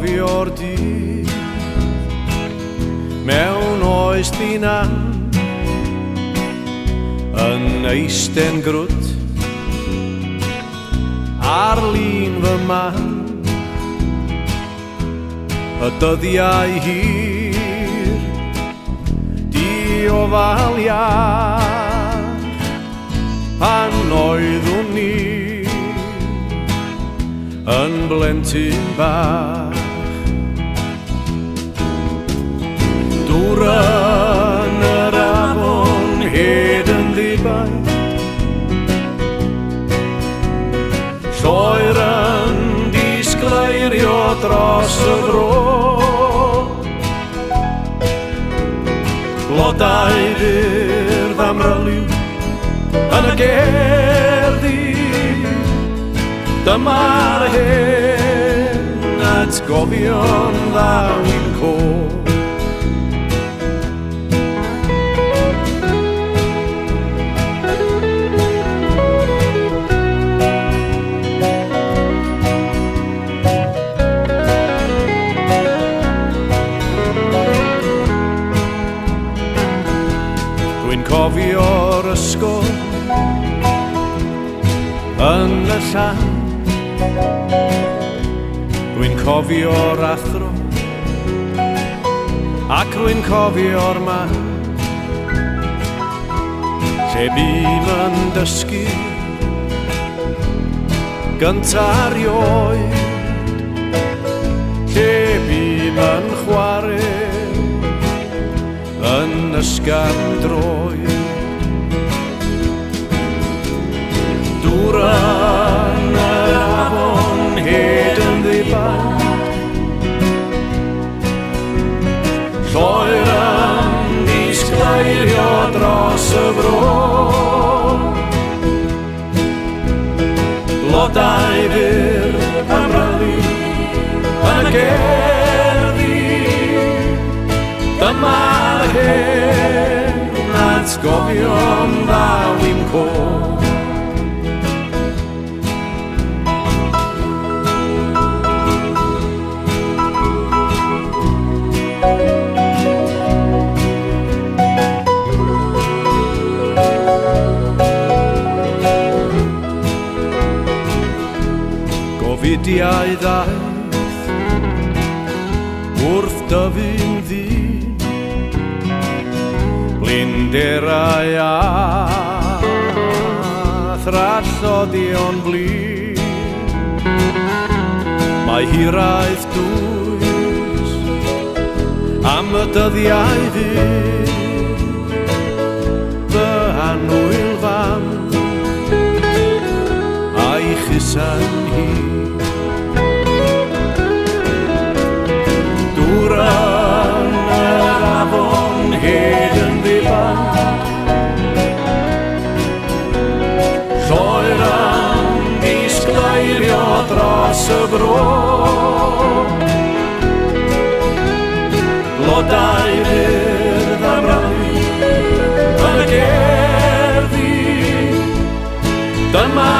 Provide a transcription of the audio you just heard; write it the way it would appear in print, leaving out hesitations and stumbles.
cofio'r dydd mewn oes dinan yn eistedd grwt ar lun fy man. Y dyddiau hir diofaliach pan oeddwn ni yn blentyn bach. Dŵr yn yr afon hed yn ddibaid, lloer yn disgleirio dros y bro. Blodau fyrdd amryliw yn y gerddi, dyma'r hen atgofion ddaw i'n côr. Dwi'n cofio'r ysgol yn y llan, dwi'n cofio'r athro ac rwy'n cofio'r man lle bym yn dysgu gynta erioed, lle bym yn chwarae yn ysgafn droed. Dŵr yn yr afon hed yn ddibaid, lloer yn disgleirio dros y bro. Blodau fyrdd amryliw yn y gerddi, dyma'r hen atgofion ddaw i'n côr. Gofidiau ddaeth wrth dyfu'n ddyn, blinderau a thrallodion blin. Mae hiraeth dwys am y dyddiau fydd, fy annwyl fam a'i chysan hi. Dŵr yn yr afon hed yn ddibaid, lloer yn disgleirio dros y bro. Blodau fyrdd amryliw yn y gerddi, dyma